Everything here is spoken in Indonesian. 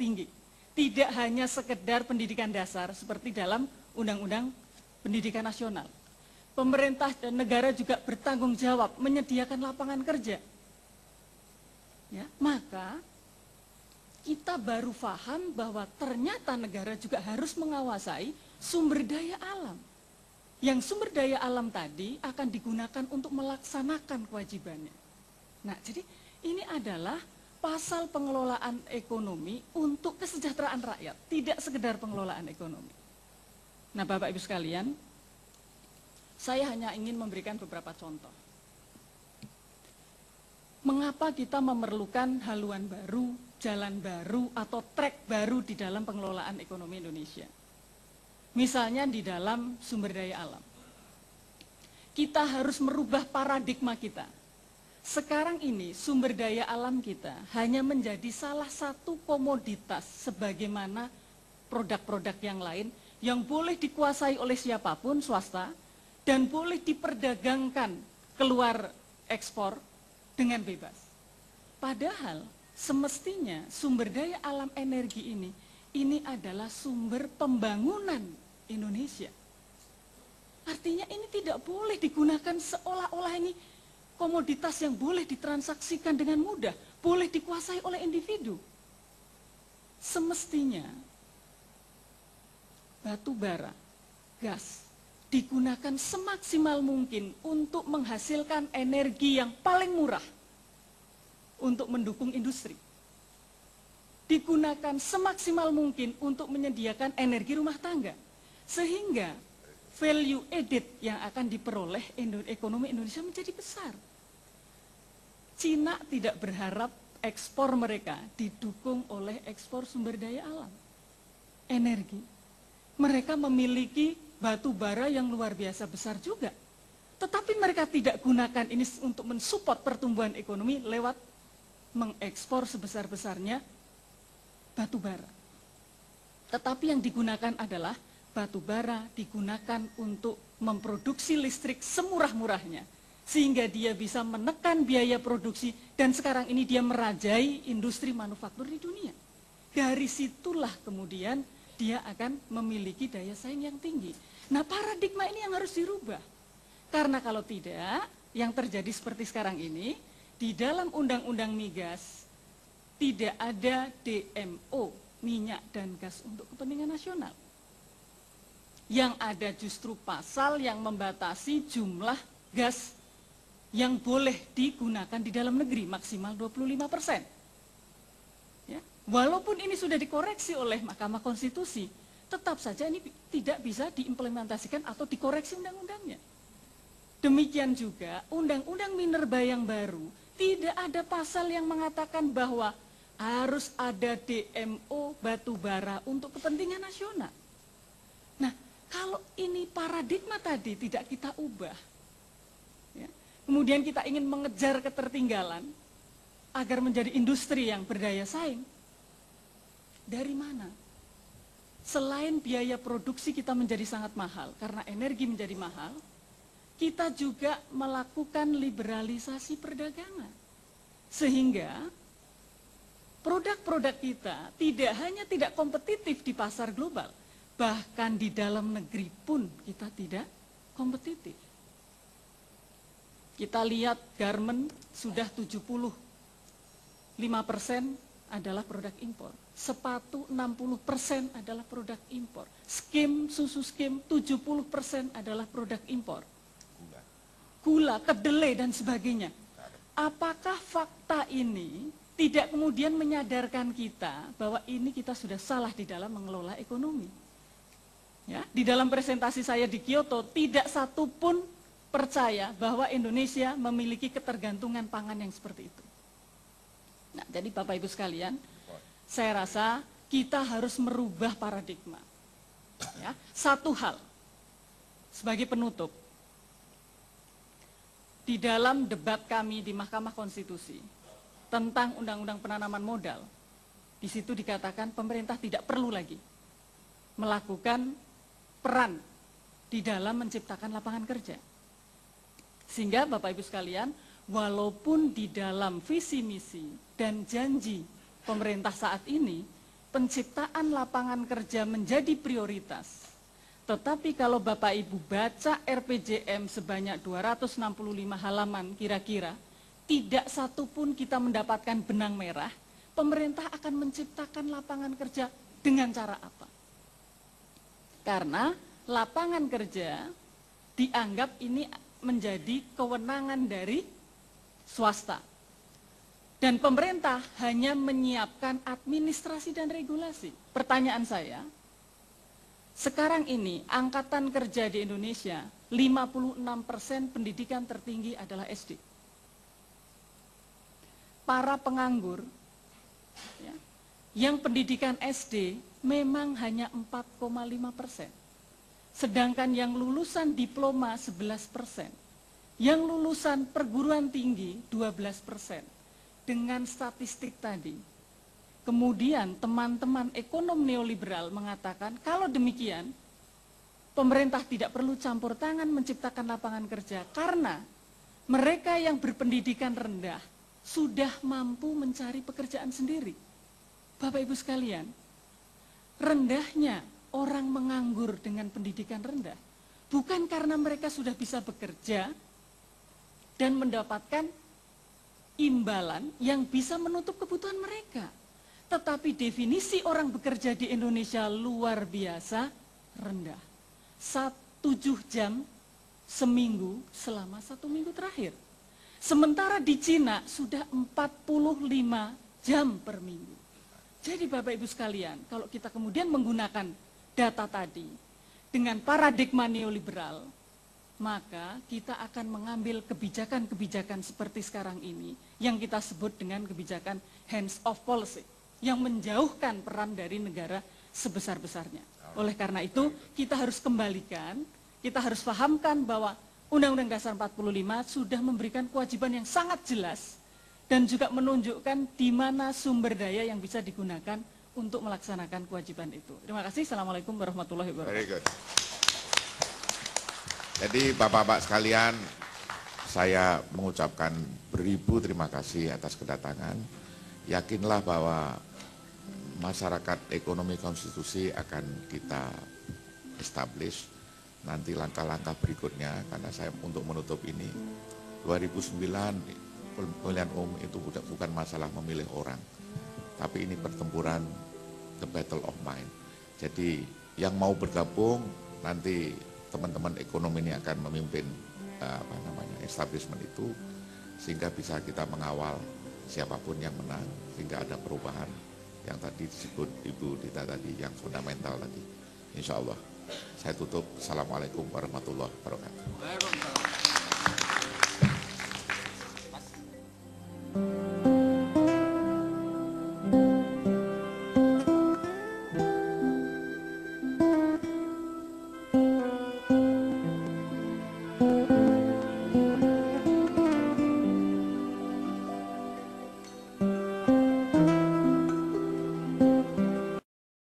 tinggi. Tidak hanya sekedar pendidikan dasar seperti dalam Undang-Undang Pendidikan Nasional. Pemerintah dan negara juga bertanggung jawab menyediakan lapangan kerja. Ya, maka kita baru paham bahwa ternyata negara juga harus menguasai sumber daya alam. Yang sumber daya alam tadi akan digunakan untuk melaksanakan kewajibannya. Nah, jadi ini adalah pasal pengelolaan ekonomi untuk kesejahteraan rakyat, tidak sekedar pengelolaan ekonomi. Nah, Bapak Ibu sekalian, saya hanya ingin memberikan beberapa contoh. Mengapa kita memerlukan haluan baru, jalan baru, atau trek baru di dalam pengelolaan ekonomi Indonesia? Misalnya di dalam sumber daya alam. Kita harus merubah paradigma kita. Sekarang ini sumber daya alam kita hanya menjadi salah satu komoditas sebagaimana produk-produk yang lain yang boleh dikuasai oleh siapapun swasta dan boleh diperdagangkan keluar ekspor dengan bebas. Padahal semestinya sumber daya alam energi ini adalah sumber pembangunan Indonesia. Artinya ini tidak boleh digunakan seolah-olah ini komoditas yang boleh ditransaksikan dengan mudah, boleh dikuasai oleh individu. Semestinya batu bara, gas, digunakan semaksimal mungkin untuk menghasilkan energi yang paling murah untuk mendukung industri. Digunakan semaksimal mungkin untuk menyediakan energi rumah tangga. Sehingga value added yang akan diperoleh ekonomi Indonesia menjadi besar. Cina tidak berharap ekspor mereka didukung oleh ekspor sumber daya alam, energi. Mereka memiliki batu bara yang luar biasa besar juga. Tetapi mereka tidak gunakan ini untuk mensupport pertumbuhan ekonomi lewat mengekspor sebesar-besarnya batu bara. Tetapi yang digunakan adalah batu bara digunakan untuk memproduksi listrik semurah-murahnya. Sehingga dia bisa menekan biaya produksi dan sekarang ini dia merajai industri manufaktur di dunia. Dari situlah kemudian dia akan memiliki daya saing yang tinggi. Nah, paradigma ini yang harus dirubah. Karena kalau tidak, yang terjadi seperti sekarang ini, di dalam Undang-Undang Migas tidak ada DMO, minyak dan gas untuk kepentingan nasional. Yang ada justru pasal yang membatasi jumlah gas yang boleh digunakan di dalam negeri maksimal 25%. Ya, walaupun ini sudah dikoreksi oleh Mahkamah Konstitusi, tetap saja ini tidak bisa diimplementasikan atau dikoreksi undang-undangnya. Demikian juga Undang-Undang Minerba yang baru, tidak ada pasal yang mengatakan bahwa harus ada DMO batu bara untuk kepentingan nasional. Nah, kalau ini paradigma tadi tidak kita ubah, ya, kemudian kita ingin mengejar ketertinggalan agar menjadi industri yang berdaya saing, dari mana? Selain biaya produksi kita menjadi sangat mahal, karena energi menjadi mahal, kita juga melakukan liberalisasi perdagangan. Sehingga produk-produk kita tidak hanya tidak kompetitif di pasar global, bahkan di dalam negeri pun kita tidak kompetitif. Kita lihat garment sudah 75% adalah produk impor. Sepatu 60% adalah produk impor. Skim, susu skim 70% adalah produk impor. Gula, kedelai dan sebagainya. Apakah fakta ini tidak kemudian menyadarkan kita bahwa ini kita sudah salah di dalam mengelola ekonomi? Ya, di dalam presentasi saya di Kyoto, tidak satu pun percaya bahwa Indonesia memiliki ketergantungan pangan yang seperti itu. Nah, jadi Bapak Ibu sekalian, saya rasa kita harus merubah paradigma. Ya, satu hal, sebagai penutup, di dalam debat kami di Mahkamah Konstitusi tentang Undang-Undang Penanaman Modal, di situ dikatakan pemerintah tidak perlu lagi melakukan peran di dalam menciptakan lapangan kerja. Sehingga Bapak Ibu sekalian, walaupun di dalam visi misi dan janji pemerintah saat ini penciptaan lapangan kerja menjadi prioritas. Tetapi kalau Bapak Ibu baca RPJM sebanyak 265 halaman kira-kira, tidak satu pun kita mendapatkan benang merah, pemerintah akan menciptakan lapangan kerja dengan cara apa? Karena lapangan kerja dianggap ini menjadi kewenangan dari swasta. Dan pemerintah hanya menyiapkan administrasi dan regulasi. Pertanyaan saya, sekarang ini angkatan kerja di Indonesia 56% pendidikan tertinggi adalah SD. Para penganggur ya, yang pendidikan SD memang hanya 4,5%. Sedangkan yang lulusan diploma 11%. Yang lulusan perguruan tinggi 12%. Dengan statistik tadi. Kemudian teman-teman ekonom neoliberal mengatakan kalau demikian pemerintah tidak perlu campur tangan menciptakan lapangan kerja karena mereka yang berpendidikan rendah sudah mampu mencari pekerjaan sendiri. Bapak Ibu sekalian, rendahnya orang menganggur dengan pendidikan rendah bukan karena mereka sudah bisa bekerja dan mendapatkan imbalan yang bisa menutup kebutuhan mereka. Tetapi definisi orang bekerja di Indonesia luar biasa rendah. 7 jam seminggu selama 1 minggu terakhir. Sementara di Cina sudah 45 jam per minggu. Jadi Bapak Ibu sekalian, kalau kita kemudian menggunakan data tadi dengan paradigma neoliberal, maka kita akan mengambil kebijakan-kebijakan seperti sekarang ini yang kita sebut dengan kebijakan hands-off policy yang menjauhkan peran dari negara sebesar-besarnya. Oleh karena itu, kita harus kembalikan, kita harus pahamkan bahwa Undang-Undang Dasar 45 sudah memberikan kewajiban yang sangat jelas dan juga menunjukkan di mana sumber daya yang bisa digunakan untuk melaksanakan kewajiban itu. Terima kasih. Assalamualaikum warahmatullahi wabarakatuh. Jadi Bapak-Bapak sekalian, saya mengucapkan beribu terima kasih atas kedatangan. Yakinlah bahwa masyarakat ekonomi konstitusi akan kita establish nanti langkah-langkah berikutnya, karena saya untuk menutup ini 2009 pemilihan umum itu bukan masalah memilih orang, tapi ini pertempuran the battle of mind. Jadi yang mau bergabung nanti teman-teman ekonomi ini akan memimpin establishment itu sehingga bisa kita mengawal siapapun yang menang sehingga ada perubahan yang tadi disebut Ibu Dita tadi, yang fundamental tadi. Insya Allah. Saya tutup. Assalamualaikum warahmatullahi wabarakatuh.